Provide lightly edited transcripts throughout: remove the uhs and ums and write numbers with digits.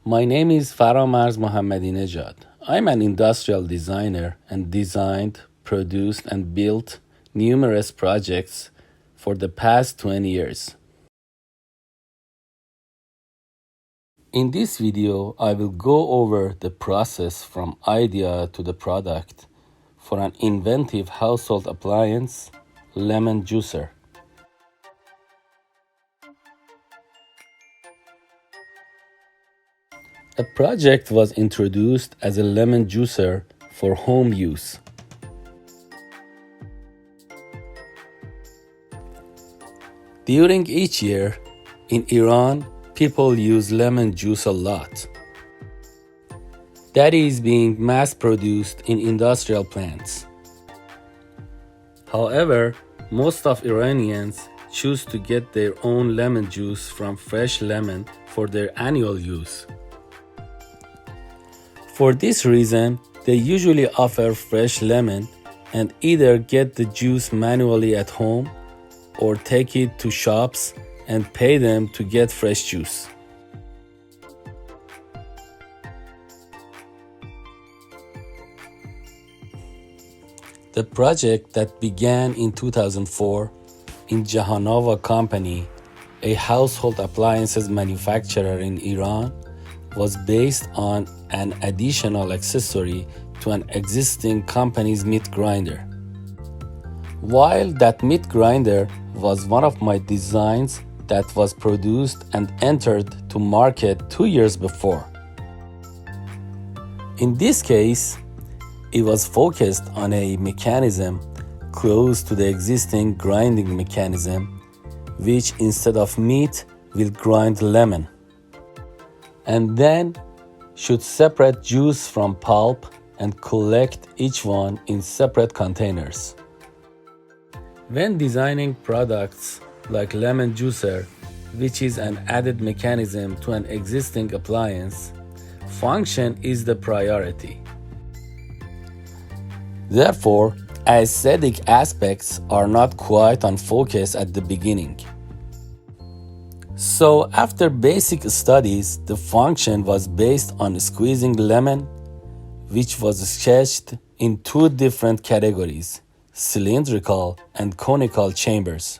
My name is Faramarz Mohammadinejad. I'm an industrial designer and designed, produced, and built numerous projects for the past 20 years. In this video, I will go over the process from idea to the product for an inventive household appliance, lemon juicer. A project was introduced as a lemon juicer for home use. During each year, in Iran, people use lemon juice a lot. That is being mass-produced in industrial plants. However, most of Iranians choose to get their own lemon juice from fresh lemon for their annual use. For this reason, they usually offer fresh lemon and either get the juice manually at home or take it to shops and pay them to get fresh juice. The project that began in 2004 in Jahanava Company, a household appliances manufacturer in Iran, was based on an additional accessory to an existing company's meat grinder. While that meat grinder was one of my designs that was produced and entered to market 2 years before. In this case, it was focused on a mechanism close to the existing grinding mechanism, which instead of meat will grind lemon, and then should separate juice from pulp and collect each one in separate containers. When designing products like lemon juicer, which is an added mechanism to an existing appliance, function is the priority. Therefore, aesthetic aspects are not quite on focus at the beginning. So after basic studies, the function was based on squeezing lemon, which was sketched in two different categories: cylindrical and conical chambers.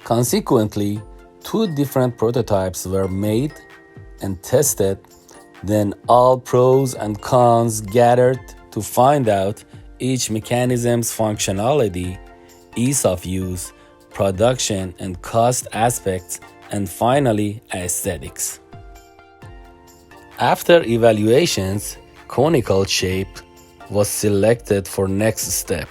Consequently, two different prototypes were made and tested, then all pros and cons gathered to find out each mechanism's functionality, ease of use, production and cost aspects, and finally, aesthetics. After evaluations, conical shape was selected for next step.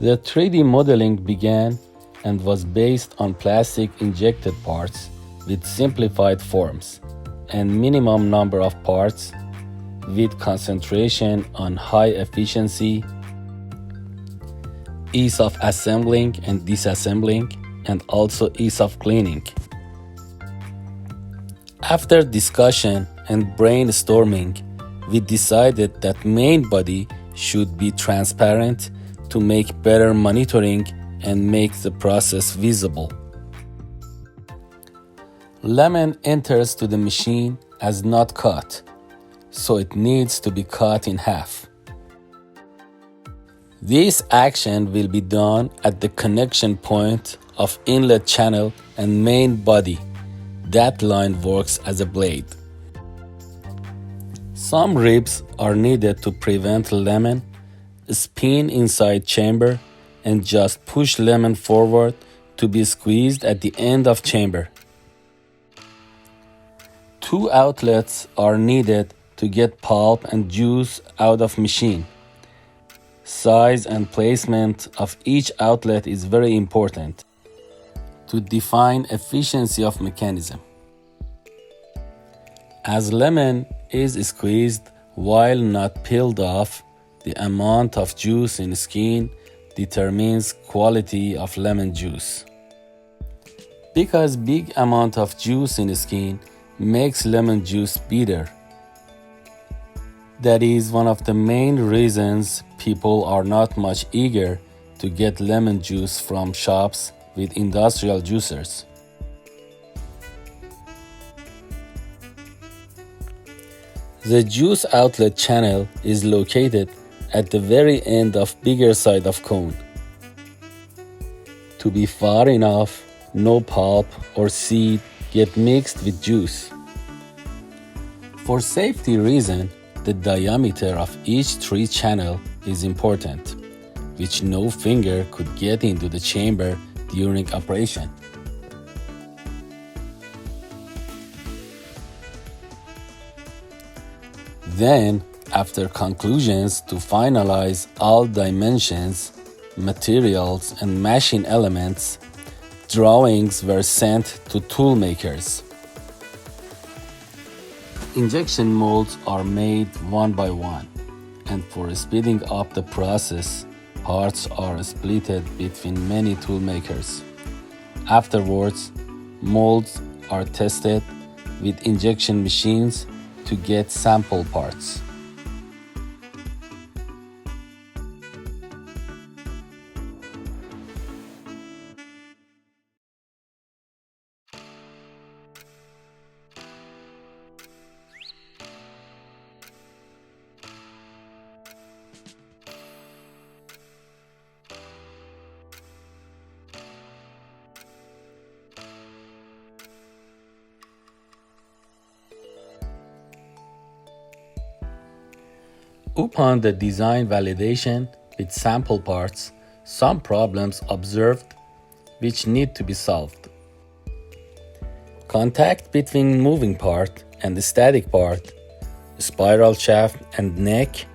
The 3D modeling began and was based on plastic injected parts with simplified forms and minimum number of parts with concentration on high efficiency, ease of assembling and disassembling, and also ease of cleaning. After discussion and brainstorming, we decided that main body should be transparent to make better monitoring and make the process visible. Lemon enters to the machine as not cut, so it needs to be cut in half. This action will be done at the connection point of inlet channel and main body. That line works as a blade. Some ribs are needed to prevent lemon spin inside chamber and just push lemon forward to be squeezed at the end of chamber. 2 outlets are needed to get pulp and juice out of machine. Size and placement of each outlet is very important to define efficiency of mechanism. As lemon is squeezed while not peeled off, the amount of juice in skin determines quality of lemon juice. Because big amount of juice in skin makes lemon juice bitter. That is one of the main reasons people are not much eager to get lemon juice from shops with industrial juicers. The juice outlet channel is located at the very end of bigger side of cone. To be far enough, no pulp or seed get mixed with juice. For safety reason, the diameter of each tree channel is important, which no finger could get into the chamber during operation. Then, after conclusions to finalize all dimensions, materials, and machine elements, drawings were sent to tool makers. Injection molds are made one by one, and for speeding up the process, parts are splitted between many tool makers. Afterwards, molds are tested with injection machines to get sample parts. Upon the design validation with sample parts, some problems observed which need to be solved. Contact between moving part and the static part, spiral shaft and neck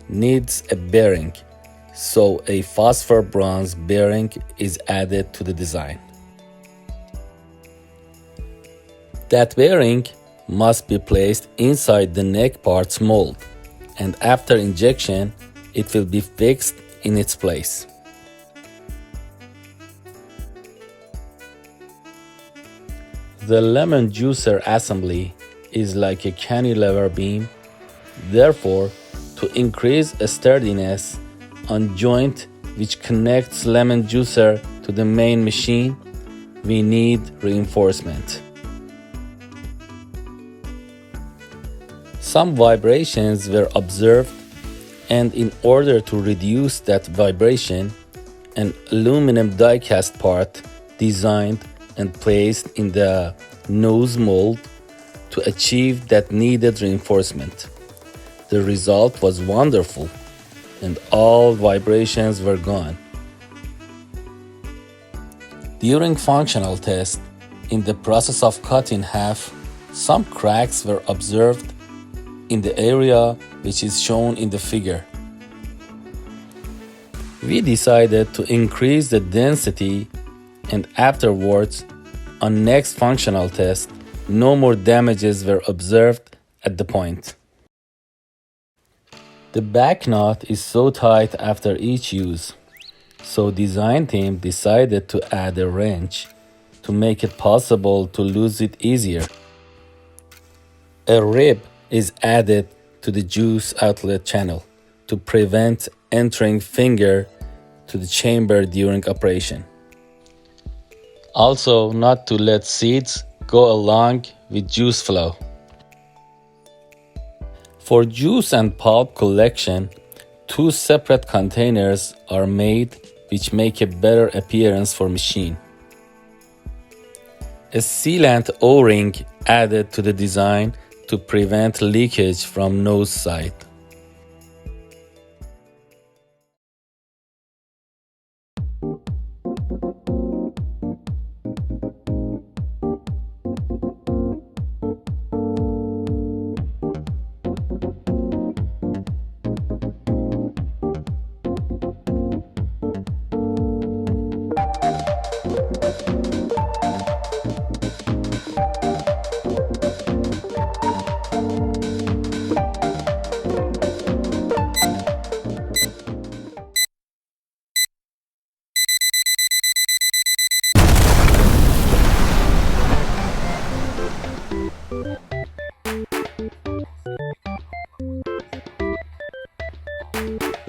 needs a bearing, so a phosphor bronze bearing is added to the design. That bearing must be placed inside the neck part's mold, and after injection, it will be fixed in its place. The lemon juicer assembly is like a cantilever beam. Therefore, to increase sturdiness on joint which connects lemon juicer to the main machine, we need reinforcement. Some vibrations were observed, and in order to reduce that vibration, an aluminum die-cast part designed and placed in the nose mold to achieve that needed reinforcement. The result was wonderful, and all vibrations were gone. During functional test, in the process of cut in half, some cracks were observed in the area which is shown in the figure. We decided to increase the density, and afterwards, on next functional test, no more damages were observed at the point. The back knot is so tight after each use, so design team decided to add a wrench to make it possible to lose it easier. A rib is added to the juice outlet channel to prevent entering finger to the chamber during operation. Also, not to let seeds go along with juice flow. For juice and pulp collection, two separate containers are made which make a better appearance for machine. A sealant O-ring added to the design to prevent leakage from nose side. you.